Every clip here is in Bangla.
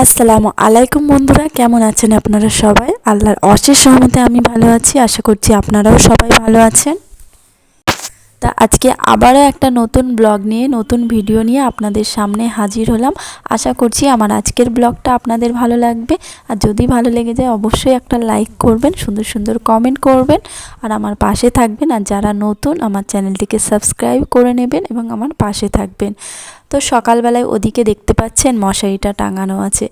আসসালামু আলাইকুম বন্ধুরা, কেমন আছেন আপনারা সবাই? আল্লাহর অশেষ রহমতে আমি ভালো আছি। আশা করছি আপনারাও সবাই ভালো আছেন। তা আজকে আবারও একটা নতুন ব্লগ নিয়ে, নতুন ভিডিও নিয়ে আপনাদের সামনে হাজির হলাম। আশা করছি আমার আজকের ব্লগটা আপনাদের ভালো লাগবে। আর যদি ভালো লেগে যায় অবশ্যই একটা লাইক করবেন, সুন্দর সুন্দর কমেন্ট করবেন আর আমার পাশে থাকবেন। আর যারা নতুন আমার চ্যানেলটিকে সাবস্ক্রাইব করে নেবেন এবং আমার পাশে থাকবেন। তো সকালবেলায় ওদিকে দেখতে পাচ্ছেন মশারিটা টাঙানো আছে,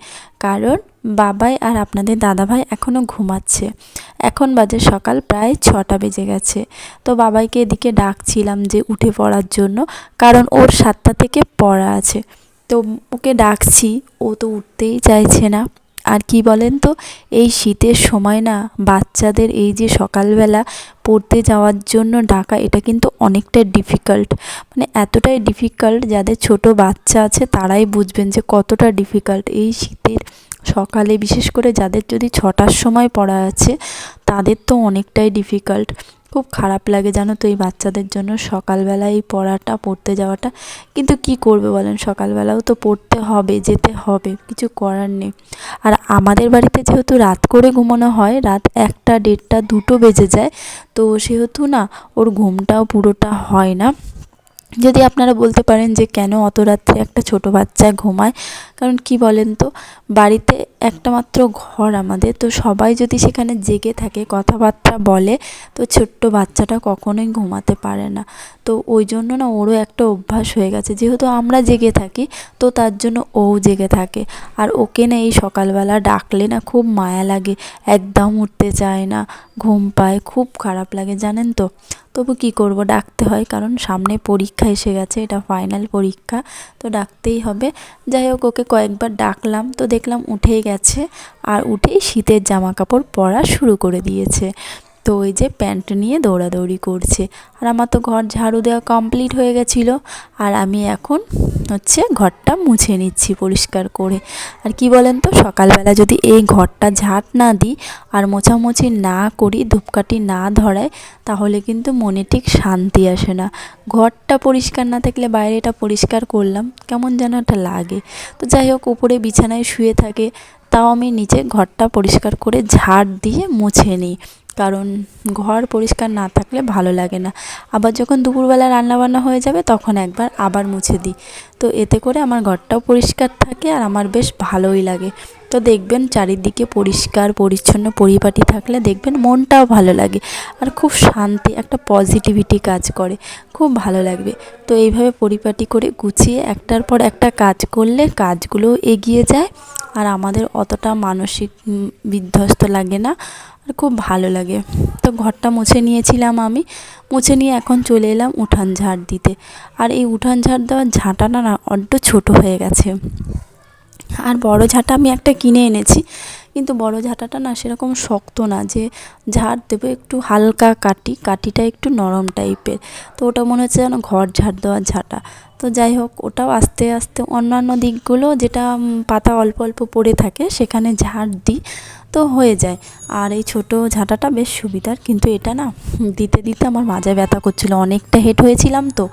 কারণ বাবাই আর আপনাদের দাদাভাই এখনও ঘুমাচ্ছে। এখন বাজে সকাল প্রায় 6টা বেজে গেছে। তো বাবাইকে এদিকে ডাকছিলাম যে উঠে পড়ার জন্য, কারণ ওর 7টা থেকে পড়া আছে। তো ওকে ডাকছি, ও তো উঠতেই চাইছে না। আর কি বলেন তো, এই শীতের সময় না বাচ্চাদের এই যে সকালবেলা পড়তে যাওয়ার জন্য ডাকা, এটা কিন্তু অনেকটা ডিফিকাল্ট। মানে এতটাই ডিফিকাল্ট, যাদের ছোট বাচ্চা আছে তারাই বুঝবেন যে কতটা ডিফিকাল্ট এই শীতের সকালে। বিশেষ করে যাদের যদি 6টার সময় পড়া আছে তাদের তো অনেকটাই ডিফিকাল্ট। খুব খারাপ লাগে জানো তো এই বাচ্চাদের জন্য সকালবেলা এই পড়াটা, পড়তে যাওয়াটা। কিন্তু কি করবে বলেন, সকালবেলাও তো পড়তে হবে, যেতে হবে, কিছু করার নেই। আর আমাদের বাড়িতে যেহেতু রাত করে ঘুমানো হয়, রাত 1টা, 1:30, 2টো বেজে যায়, তো সেহেতু না ওর ঘুমটাও পুরোটা হয় না। যদি আপনারা বলতে পারেন যে কেন অত রাত্রে একটা ছোট বাচ্চা ঘুমায়, কারণ কি বলেন তো, বাড়িতে একটা মাত্র ঘর আমাদের, তো সবাই যদি সেখানে জেগে থাকে, কথাবার্তা বলে, তো ছোট্ট বাচ্চাটা কখনোই ঘুমাতে পারে না। তো ওই জন্য না ওরও একটা অভ্যাস হয়ে গেছে, যেহেতু আমরা জেগে থাকি তো তার জন্য ও জেগে থাকে। আর ওকে না এই সকালবেলা ডাকলে না খুব মায়া লাগে, একদম উঠতে চায় না, ঘুম পায়, খুব খারাপ লাগে জানেন তো। তবু কি করব, ডাকতে হয়, কারণ সামনে পরীক্ষা এসে গেছে, এটা ফাইনাল পরীক্ষা, তো ডাকতেই হবে। যাই হোক, ওকে কয়েকবার ডাকলাম, তো দেখলাম উঠেই গেছে। আর উঠেই শীতের জামা কাপড় পরা শুরু করে দিয়েছে। তো ওই যে প্যান্ট নিয়ে দৌড়াদৌড়ি করছে। আর আমার তো ঘর ঝাড়ু দেওয়া কমপ্লিট হয়ে গেছিলো। আর আমি এখন ঘরটা মুছে নিচ্ছি পরিষ্কার করে। আর কি বলেন তো, সকালবেলা যদি এই ঘরটা ঝাঁট না দিই আর মোছামুছি না করি, ধূপকাঠি না ধরাই, তাহলে কিন্তু মনে ঠিক শান্তি আসে না। ঘরটা পরিষ্কার না থাকলে বাইরেটা পরিষ্কার করলাম কেমন যেন একটা লাগে। তো যাই হোক, উপরে বিছানায় শুয়ে থাকে, তাও আমি নিচে ঘরটা পরিষ্কার করে ঝাড় দিয়ে মুছে নিই, কারণ ঘর পরিষ্কার না থাকলে ভালো লাগে না। আবার যখন দুপুরবেলা রান্নাবান্না হয়ে যাবে তখন একবার আবার মুছে দিই। তো এতে করে আমার ঘরটাও পরিষ্কার থাকে আর আমার বেশ ভালোই লাগে। তো দেখবেন চারিদিকে পরিষ্কার পরিচ্ছন্ন পরিপাটি থাকলে দেখবেন মনটাও ভালো লাগে আর খুব শান্তি, একটা পজিটিভিটি কাজ করে, খুব ভালো লাগবে। তো এইভাবে পরিপাটি করে গুছিয়ে একটার পর একটা কাজ করলে কাজগুলোও এগিয়ে যায় আর আমাদের অতটা মানসিক বিধ্বস্ত লাগে না, আর খুব ভালো লাগে। তো ঘরটা মুছে নিয়েছিলাম আমি, মুছে নিয়ে এখন চলে এলাম উঠান ঝাড় দিতে। আর এই উঠান ঝাড় দেওয়ার ঝাঁটাটা না বড্ড ছোটো হয়ে গেছে। আর বড় ঝাঁটা আমি একটা কিনে এনেছি, কিন্তু বড় ঝাঁটাটা না সেরকম শক্ত না যে ঝাড় দেবো, একটু হালকা কাঠিটা একটু নরম টাইপের। তো ওটা মনে হচ্ছে যেন ঘর ঝাড় দেওয়ার ঝাঁটা। তো যাই হোক, ওটাও আস্তে আস্তে অন্যান্য দিকগুলো যেটা পাতা অল্প অল্প পড়ে থাকে সেখানে ঝাড় দিই, তো হয়ে যায়। আর এই ছোটো ঝাঁটাটা বেশ সুবিধার, কিন্তু এটা না দিতে দিতে আমার মাজায় ব্যথা করছিলো, অনেকটা হেঁট হয়েছিলাম তো।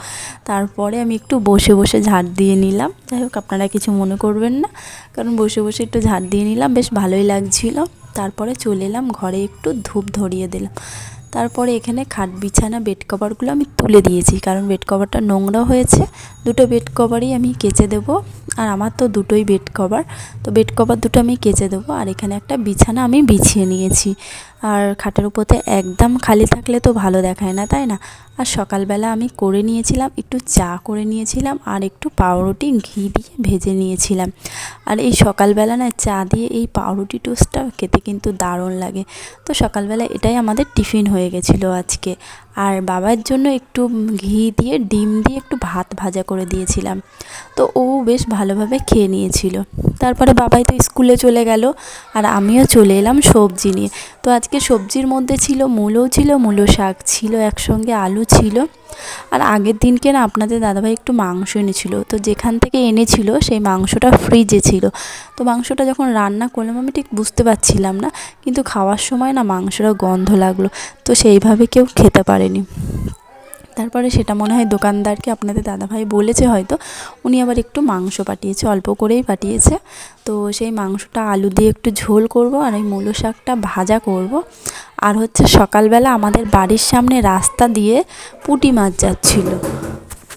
তারপরে আমি একটু বসে বসে ঝাড় দিয়ে নিলাম। যাই হোক, আপনারা কিছু মনে করবেন না, কারণ বসে বসে একটু ঝাড় দিয়ে নিলাম, বেশ ভালোই লাগছিলো। তারপরে চলে এলাম ঘরে, একটু ধূপ ধরিয়ে দিলাম। তারপরে এখানে খাট বিছানা বেড কভারগুলো আমি তুলে দিয়েছি, কারণ বেড কভারটা নোংরা হয়েছে। দুটো বেড কভারই আমি কেচে দেবো, আর আমার তো দুটোই বেড কভার, তো বেড কভার দুটো আমি কেচে দেবো। আর এখানে একটা বিছানা আমি বিছিয়ে নিয়েছি। আর খাটের উপরে একদম খালি থাকলে তো ভালো দেখায় না, তাই না? আর সকালবেলা আমি করে নিয়েছিলাম, একটু চা করে নিয়েছিলাম আর একটু পাউরুটি ঘি দিয়ে ভেজে নিয়েছিলাম। আর এই সকালবেলা না চা দিয়ে এই পাউরুটি টোস্টটা খেতে কিন্তু দারুণ লাগে। তো সকালবেলা এটাই আমাদের টিফিন হয়ে গেছিলো আজকে। আর বাবার জন্য একটু ঘি দিয়ে ডিম দিয়ে একটু ভাত ভাজা করে দিয়েছিলাম, তো ও বেশ ভালোভাবে খেয়ে নিয়েছিল। তারপরে বাবাই তো স্কুলে চলে গেল আর আমিও চলে এলাম সবজি নিয়ে। তো আজকে সবজির মধ্যে ছিল মূলো শাক ছিল, একসঙ্গে আলু ছিল। আর আগের দিনকে না আপনাদের দাদাভাই একটু মাংস এনেছিল, তো যেখান থেকে এনেছিল সেই মাংসটা ফ্রিজে ছিল। তো মাংসটা যখন রান্না করলাম আমি ঠিক বুঝতে পারছিলাম না, কিন্তু খাওয়ার সময় না মাংসটা গন্ধ লাগলো, তো সেইভাবে কেউ খেতে পারেনি। তারপরে সেটা মনে হয় দোকানদারকে আপনাদের দাদাভাই বলেছে হয়তো, উনি আবার একটু মাংস পাঠিয়েছে, অল্প করেই পাঠিয়েছে। তো সেই মাংসটা আলু দিয়ে একটু ঝোল করব, আর এই মূলো শাকটা ভাজা করব। আর হচ্ছে সকালবেলা আমাদের বাড়ির সামনে রাস্তা দিয়ে পুঁটি মাছ যাচ্ছিল,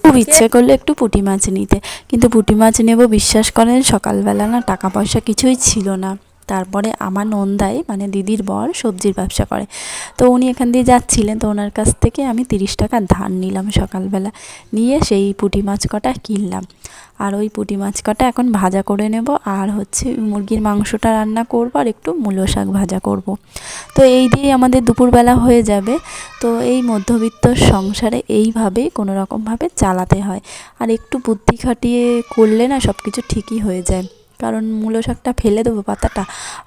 খুব ইচ্ছে করলো একটু পুঁটি মাছ নিতে, কিন্তু পুঁটি মাছ নেব বিশ্বাস করেন সকালবেলা না টাকা পয়সা কিছুই ছিল না। তারপরে আমার নন্দাই মানে দিদির বর সবজির ব্যবসা করে, তো উনি এখান দিয়ে যাচ্ছিলেন, তো ওনার কাছ থেকে আমি 30 টাকা ধার নিলাম সকালবেলা, নিয়ে সেই পুঁটি মাছ কটা কিনলাম। আর ওই পুঁটি মাছ কটা এখন ভাজা করে নেব, আর হচ্ছে মুরগির মাংসটা রান্না করব, আর একটু মূলো শাক ভাজা করব। তো এই দিয়েই আমাদের দুপুরবেলা হয়ে যাবে। তো এই মধ্যবিত্ত সংসারে এইভাবেই কোনো রকমভাবে চালাতে হয়, আর একটু বুদ্ধি খাটিয়ে করলে না সব কিছু ঠিকই হয়ে যায়। কারণ মূলো শাকটা ফেলে দেবো পাতাটা,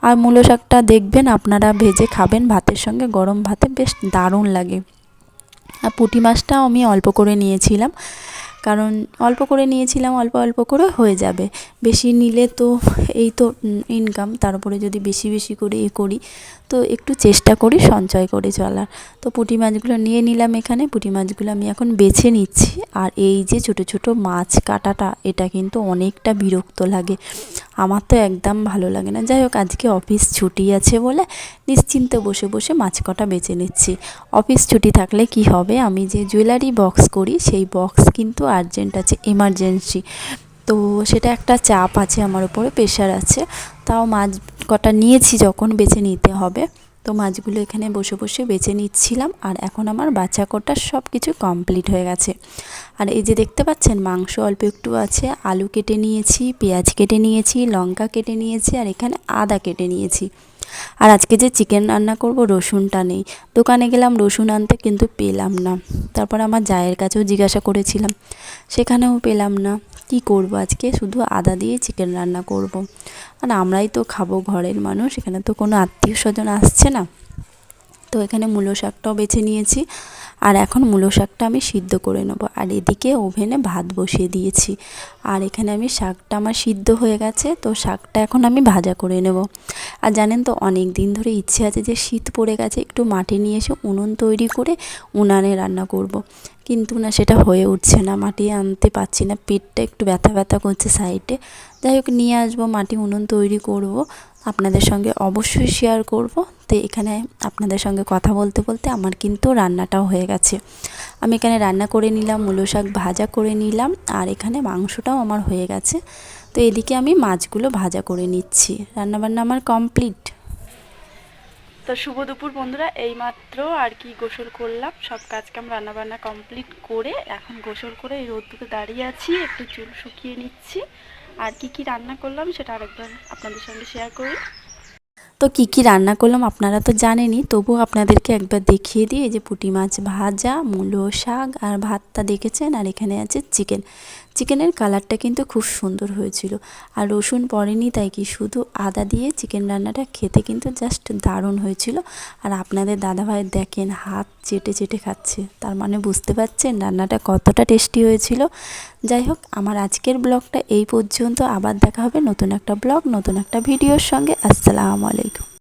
আর মূলো শাকটা দেখবেন আপনারা ভেজে খাবেন ভাতের সঙ্গে, গরম ভাতে বেশ দারুণ লাগে। আর পুঁটি মাছটাও আমি অল্প করে নিয়েছিলাম, কারণ অল্প করে নিয়েছিলাম, অল্প অল্প করে হয়ে যাবে, বেশি নিলে তো এই তো ইনকাম, তার উপরে যদি বেশি বেশি করে করি, তো একটু চেষ্টা করি সঞ্চয় করে চলার। তো পুঁটি মাছগুলো নিয়ে নিলাম, এখানে পুঁটি মাছগুলো আমি এখন বেছে নিচ্ছি। আর এই যে ছোটো ছোটো মাছ কাটাটা, এটা কিন্তু অনেকটা বিরক্ত লাগে, আমার তো একদম ভালো লাগে না। যাই হোক, আজকে অফিস ছুটি আছে বলে নিশ্চিন্তে বসে বসে মাছ কটা বেছে নিচ্ছি। অফিস ছুটি থাকলে কি হবে, আমি যে জুয়েলারি বক্স করি সেই বক্স কিন্তু আর্জেন্ট আছে, এমার্জেন্সি, তো সেটা একটা চাপ আছে আমার উপরে, প্রেশার আছে। তাও মাছ কটা নিয়েছি যখন বেছে নিতে হবে, তো মাছগুলো এখানে বসে বসে বেছে নিচ্ছিলাম। আর এখন আমার বাছা কোটা সব কিছু কমপ্লিট হয়ে গেছে। আর এই যে দেখতে পাচ্ছেন মাংস অল্প একটু আছে, আলু কেটে নিয়েছি, পেঁয়াজ কেটে নিয়েছি, লঙ্কা কেটে নিয়েছি, আর এখানে আদা কেটে নিয়েছি। আর আজকে যে চিকেন রান্না করব, রসুনটা নেই, দোকানে গেলাম রসুন আনতে কিন্তু পেলাম না। তারপর আমার জায়ের কাছেও জিজ্ঞাসা করেছিলাম, সেখানেও পেলাম না। কি করব, আজকে শুধু আদা দিয়ে চিকেন রান্না করব। আর আমরাই তো খাবো, ঘরের মানুষ, এখানে তো কোনো আত্মীয় স্বজন আসছে না। তো এখানে মূলো শাকটাও বেছে নিয়েছি, আর এখন মূলো শাকটা আমি সিদ্ধ করে নেবো। আর এদিকে ওভেনে ভাত বসিয়ে দিয়েছি, আর এখানে আমি শাকটা আমার সিদ্ধ হয়ে গেছে, তো শাকটা এখন আমি ভাজা করে নেব। আর জানেন তো অনেক দিন ধরে ইচ্ছে আছে যে শীত পড়ে গেছে, একটু মাটি নিয়ে এসে উনুন তৈরি করে উনানে রান্না করব। কিন্তু না, সেটা হয়ে উঠছে না, মাটি আনতে পারছি না, পেটটা একটু ব্যথা ব্যথা করছে সাইডে। যাই হোক, নিয়ে আসবো, মাটি উনুন তৈরি করব, আপনাদের সঙ্গে অবশ্যই শেয়ার করব। তো এখানে আপনাদের সঙ্গে কথা বলতে বলতে আমার কিন্তু রান্নাটাও হয়ে গেছে। আমি এখানে রান্না করে নিলাম, মূলো শাক ভাজা করে নিলাম, আর এখানে মাংসটাও আমার হয়ে গেছে। তো এদিকে আমি মাছগুলো ভাজা করে নিচ্ছি, রান্নাবান্না আমার কমপ্লিট। তো শুভ দুপুর বন্ধুরা, এইমাত্র আর কি গোসল করলাম, সব কাজকাম রান্নাবান্না কমপ্লিট করে এখন গোসল করে এই রোদ্দুরে দাঁড়িয়ে আছি, একটু চুল শুকিয়ে নিচ্ছি। আর কি রান্না করলাম সেটা আরেকবার আপনাদের সঙ্গে শেয়ার করি। তো কি রান্না করলাম আপনারা তো জানেনই, তবুও আপনাদেরকে একবার দেখিয়ে দিই। এই যে পুঁটি মাছ ভাজা, মূলো শাক, আর ভাতটা দেখেছেন, আর এখানে আছে চিকেন। চিকেনের কালারটা কিন্তু খুব সুন্দর হয়েছিল, আর রসুন পড়েনি, তাই কি শুধু আদা দিয়ে চিকেন রান্নাটা খেতে কিন্তু জাস্ট দারুণ হয়েছিল। আর আপনাদের দাদাভাই দেখেন হাত চেটে চেটে খাচ্ছে, তার মানে বুঝতে পারছেন রান্নাটা কতটা টেস্টি হয়েছিল। যাই হোক, আমার আজকের ব্লগটা এই পর্যন্ত, আবার দেখা হবে নতুন একটা ব্লগ, নতুন একটা ভিডিওর সঙ্গে। আসসালামু আলাইকুম।